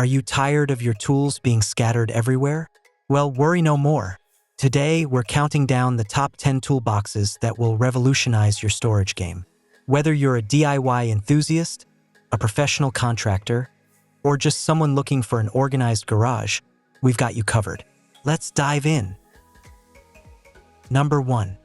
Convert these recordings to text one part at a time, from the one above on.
Are you tired of your tools being scattered everywhere? Well, worry no more. Today, we're counting down the top 10 toolboxes that will revolutionize your storage game. Whether you're a DIY enthusiast, a professional contractor, or just someone looking for an organized garage, we've got you covered. Let's dive in. Number 1.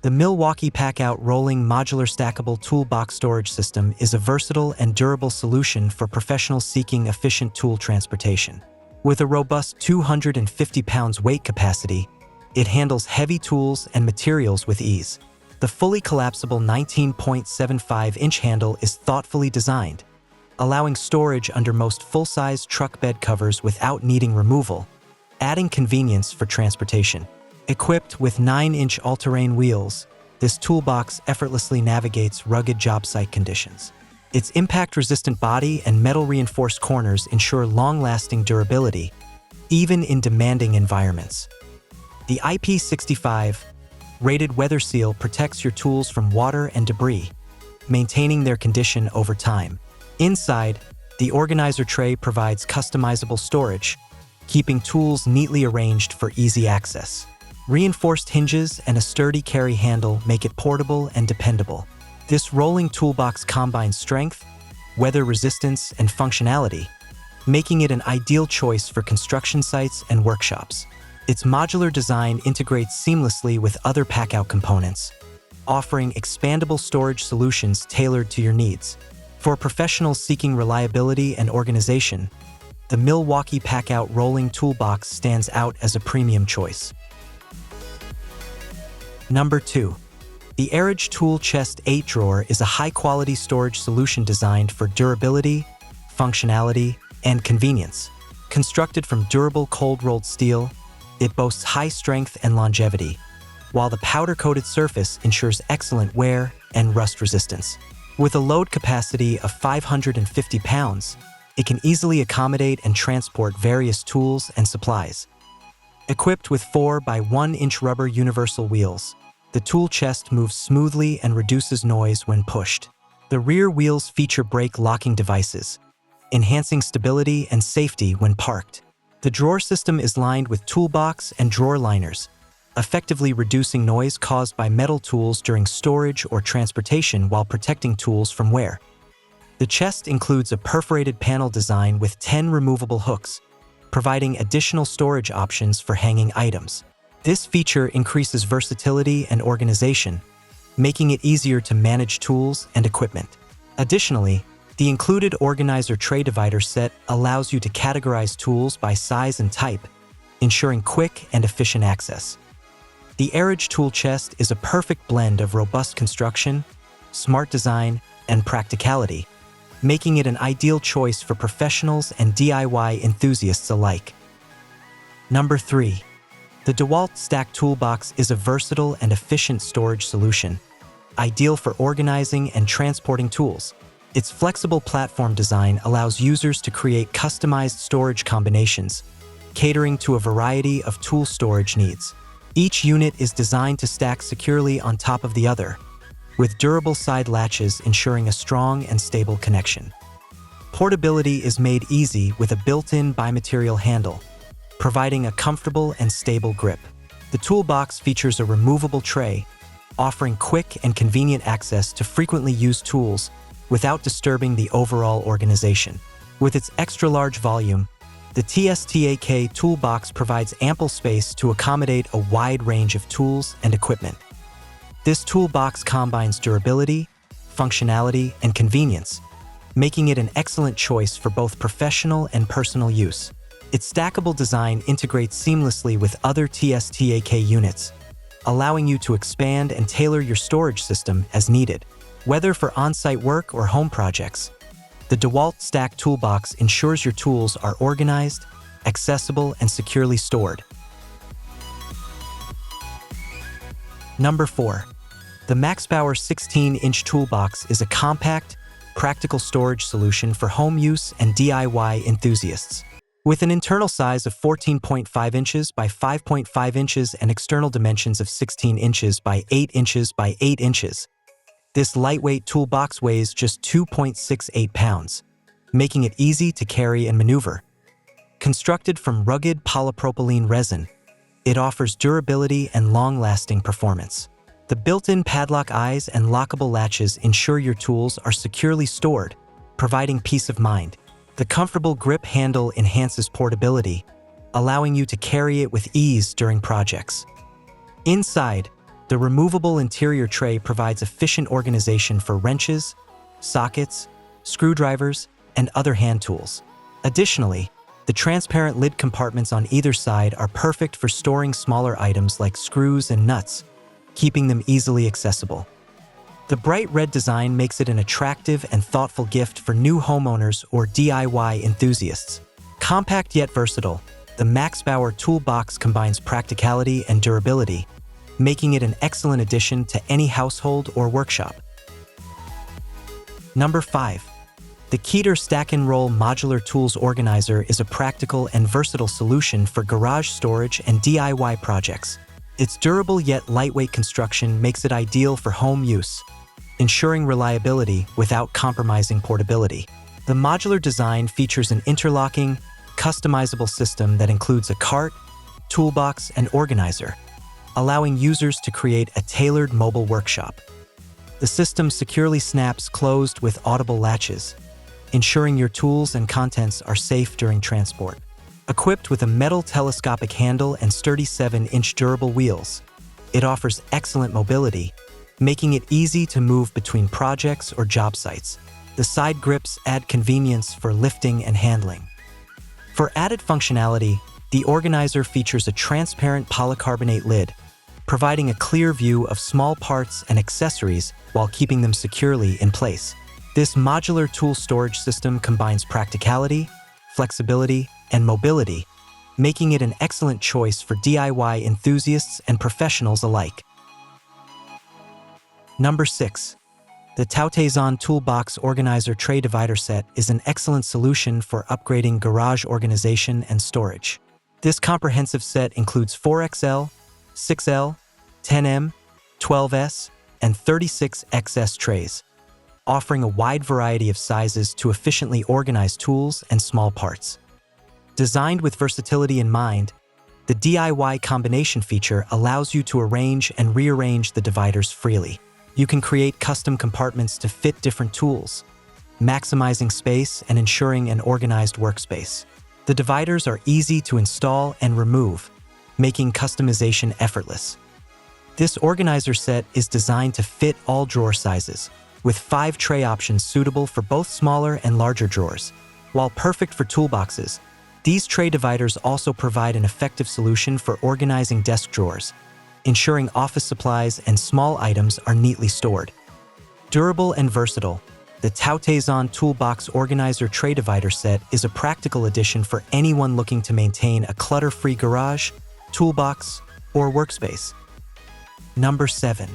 The Milwaukee Packout Rolling Modular Stackable Toolbox Storage System is a versatile and durable solution for professionals seeking efficient tool transportation. With a robust 250 pounds weight capacity, it handles heavy tools and materials with ease. The fully collapsible 19.75-inch handle is thoughtfully designed, allowing storage under most full-size truck bed covers without needing removal, adding convenience for transportation. Equipped with 9-inch all-terrain wheels, this toolbox effortlessly navigates rugged job site conditions. Its impact-resistant body and metal-reinforced corners ensure long-lasting durability, even in demanding environments. The IP65 rated weather seal protects your tools from water and debris, maintaining their condition over time. Inside, the organizer tray provides customizable storage, keeping tools neatly arranged for easy access. Reinforced hinges and a sturdy carry handle make it portable and dependable. This rolling toolbox combines strength, weather resistance, and functionality, making it an ideal choice for construction sites and workshops. Its modular design integrates seamlessly with other Packout components, offering expandable storage solutions tailored to your needs. For professionals seeking reliability and organization, the Milwaukee Packout Rolling Toolbox stands out as a premium choice. Number 2. The Arage Tool Chest 8-drawer is a high-quality storage solution designed for durability, functionality, and convenience. Constructed from durable cold-rolled steel, it boasts high strength and longevity, while the powder-coated surface ensures excellent wear and rust resistance. With a load capacity of 550 pounds, it can easily accommodate and transport various tools and supplies. Equipped with 4 by 1 inch rubber universal wheels, the tool chest moves smoothly and reduces noise when pushed. The rear wheels feature brake locking devices, enhancing stability and safety when parked. The drawer system is lined with toolbox and drawer liners, effectively reducing noise caused by metal tools during storage or transportation while protecting tools from wear. The chest includes a perforated panel design with 10 removable hooks, providing additional storage options for hanging items. This feature increases versatility and organization, making it easier to manage tools and equipment. Additionally, the included organizer tray divider set allows you to categorize tools by size and type, ensuring quick and efficient access. The Arage tool chest is a perfect blend of robust construction, smart design, and practicality, making it an ideal choice for professionals and DIY enthusiasts alike. Number 3. The DeWalt Stack Toolbox is a versatile and efficient storage solution, ideal for organizing and transporting tools. Its flexible platform design allows users to create customized storage combinations, catering to a variety of tool storage needs. Each unit is designed to stack securely on top of the other, with durable side latches ensuring a strong and stable connection. Portability is made easy with a built-in bimaterial handle, providing a comfortable and stable grip. The toolbox features a removable tray, offering quick and convenient access to frequently used tools without disturbing the overall organization. With its extra-large volume, the TSTAK toolbox provides ample space to accommodate a wide range of tools and equipment. This toolbox combines durability, functionality, and convenience, making it an excellent choice for both professional and personal use. Its stackable design integrates seamlessly with other TSTAK units, allowing you to expand and tailor your storage system as needed. Whether for on-site work or home projects, the DeWalt Stack Toolbox ensures your tools are organized, accessible, and securely stored. Number 4. The MAXPOWER 16-inch Toolbox is a compact, practical storage solution for home use and DIY enthusiasts. With an internal size of 14.5 inches by 5.5 inches and external dimensions of 16 inches by 8 inches by 8 inches, this lightweight toolbox weighs just 2.68 pounds, making it easy to carry and maneuver. Constructed from rugged polypropylene resin, it offers durability and long-lasting performance. The built-in padlock eyes and lockable latches ensure your tools are securely stored, providing peace of mind. The comfortable grip handle enhances portability, allowing you to carry it with ease during projects. Inside, the removable interior tray provides efficient organization for wrenches, sockets, screwdrivers, and other hand tools. Additionally, the transparent lid compartments on either side are perfect for storing smaller items like screws and nuts, keeping them easily accessible. The bright red design makes it an attractive and thoughtful gift for new homeowners or DIY enthusiasts. Compact yet versatile, the MAXPOWER Toolbox combines practicality and durability, making it an excellent addition to any household or workshop. Number 5. The Keer Stack and Roll Modular Tools Organizer is a practical and versatile solution for garage storage and DIY projects. Its durable yet lightweight construction makes it ideal for home use, ensuring reliability without compromising portability. The modular design features an interlocking, customizable system that includes a cart, toolbox, and organizer, allowing users to create a tailored mobile workshop. The system securely snaps closed with audible latches, ensuring your tools and contents are safe during transport. Equipped with a metal telescopic handle and sturdy 7-inch durable wheels, it offers excellent mobility, making it easy to move between projects or job sites. The side grips add convenience for lifting and handling. For added functionality, the organizer features a transparent polycarbonate lid, providing a clear view of small parts and accessories while keeping them securely in place. This modular tool storage system combines practicality, flexibility, and mobility, making it an excellent choice for DIY enthusiasts and professionals alike. Number 6. The Taison Toolbox Organizer Tray Divider Set is an excellent solution for upgrading garage organization and storage. This comprehensive set includes 4XL, 6L, 10M, 12S, and 36XS trays, offering a wide variety of sizes to efficiently organize tools and small parts. Designed with versatility in mind, the DIY combination feature allows you to arrange and rearrange the dividers freely. You can create custom compartments to fit different tools, maximizing space and ensuring an organized workspace. The dividers are easy to install and remove, making customization effortless. This organizer set is designed to fit all drawer sizes, with 5 tray options suitable for both smaller and larger drawers. While perfect for toolboxes, these tray dividers also provide an effective solution for organizing desk drawers, ensuring office supplies and small items are neatly stored. Durable and versatile, the Taison Toolbox Organizer Tray Divider Set is a practical addition for anyone looking to maintain a clutter-free garage, toolbox, or workspace. Number 7.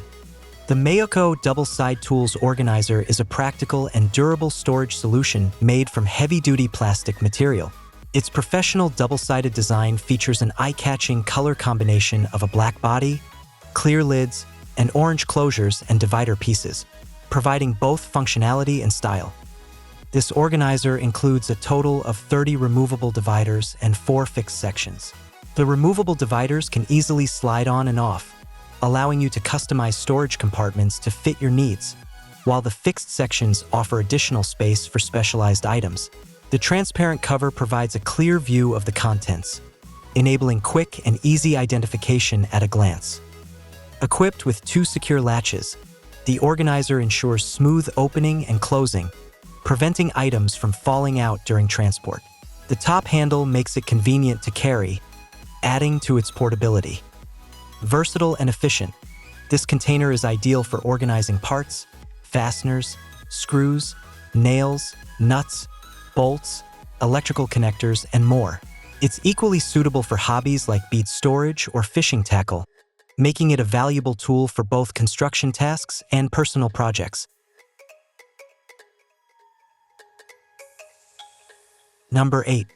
The Mayoko Double-Side Tools Organizer is a practical and durable storage solution made from heavy-duty plastic material. Its professional double-sided design features an eye-catching color combination of a black body, clear lids, and orange closures and divider pieces, providing both functionality and style. This organizer includes a total of 30 removable dividers and 4 fixed sections. The removable dividers can easily slide on and off, allowing you to customize storage compartments to fit your needs, while the fixed sections offer additional space for specialized items. The transparent cover provides a clear view of the contents, enabling quick and easy identification at a glance. Equipped with 2 secure latches, the organizer ensures smooth opening and closing, preventing items from falling out during transport. The top handle makes it convenient to carry, adding to its portability. Versatile and efficient, this container is ideal for organizing parts, fasteners, screws, nails, nuts, bolts, electrical connectors, and more. It's equally suitable for hobbies like bead storage or fishing tackle, making it a valuable tool for both construction tasks and personal projects. Number 8.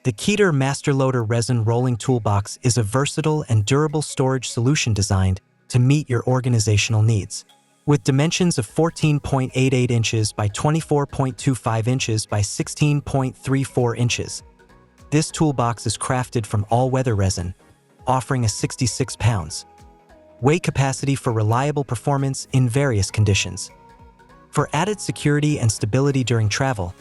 The Keer Master Loader Resin Rolling Toolbox is a versatile and durable storage solution designed to meet your organizational needs. With dimensions of 14.88 inches by 24.25 inches by 16.34 inches, This toolbox is crafted from all-weather resin, offering a 66 pounds weight capacity for reliable performance in various conditions. For added security and stability during travel,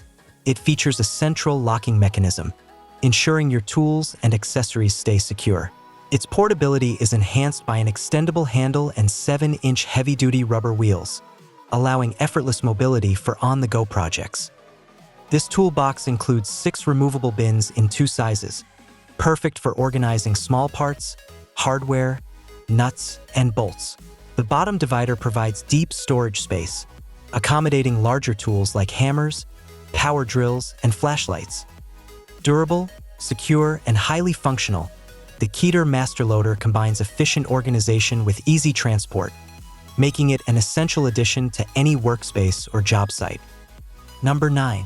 it features a central locking mechanism, ensuring your tools and accessories stay secure. Its portability is enhanced by an extendable handle and 7-inch heavy-duty rubber wheels, allowing effortless mobility for on-the-go projects. This toolbox includes 6 removable bins in 2 sizes, perfect for organizing small parts, hardware, nuts, and bolts. The bottom divider provides deep storage space, accommodating larger tools like hammers, power drills, and flashlights. Durable, secure, and highly functional, the Keer Master Loader combines efficient organization with easy transport, making it an essential addition to any workspace or job site. Number 9.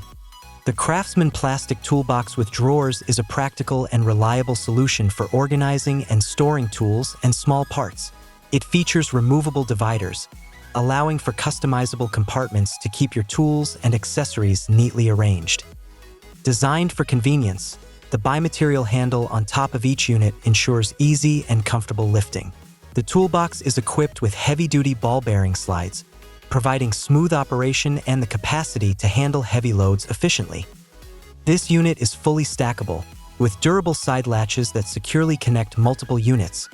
The Craftsman Plastic Toolbox with Drawers is a practical and reliable solution for organizing and storing tools and small parts. It features removable dividers, allowing for customizable compartments to keep your tools and accessories neatly arranged. Designed for convenience, the bimaterial handle on top of each unit ensures easy and comfortable lifting. The toolbox is equipped with heavy-duty ball bearing slides, providing smooth operation and the capacity to handle heavy loads efficiently. This unit is fully stackable, with durable side latches that securely connect multiple units,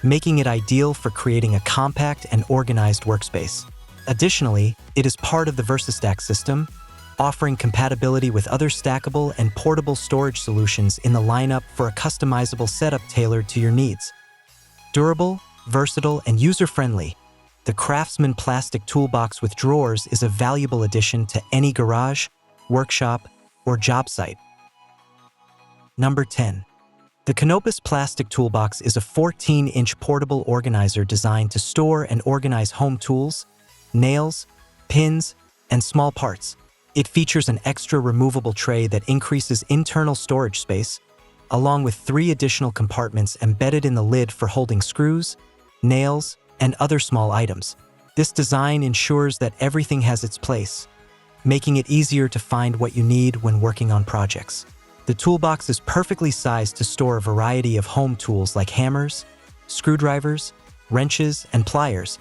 making it ideal for creating a compact and organized workspace. Additionally, it is part of the VersaStack system, offering compatibility with other stackable and portable storage solutions in the lineup for a customizable setup tailored to your needs. Durable, versatile, and user-friendly, the Craftsman Plastic Toolbox with Drawers is a valuable addition to any garage, workshop, or job site. Number 10. The Canopus Plastic Toolbox is a 14-inch portable organizer designed to store and organize home tools, nails, pins, and small parts. It features an extra removable tray that increases internal storage space, along with 3 additional compartments embedded in the lid for holding screws, nails, and other small items. This design ensures that everything has its place, making it easier to find what you need when working on projects. The toolbox is perfectly sized to store a variety of home tools like hammers, screwdrivers, wrenches, and pliers,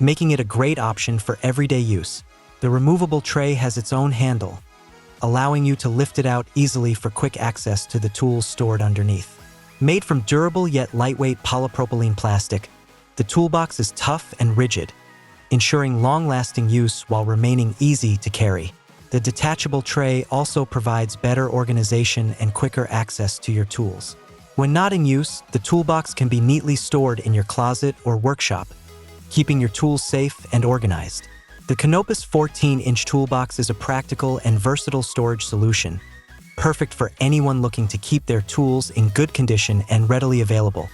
making it a great option for everyday use. The removable tray has its own handle, allowing you to lift it out easily for quick access to the tools stored underneath. Made from durable yet lightweight polypropylene plastic, the toolbox is tough and rigid, ensuring long-lasting use while remaining easy to carry. The detachable tray also provides better organization and quicker access to your tools. When not in use, the toolbox can be neatly stored in your closet or workshop, keeping your tools safe and organized. The Canopus 14-inch toolbox is a practical and versatile storage solution, perfect for anyone looking to keep their tools in good condition and readily available.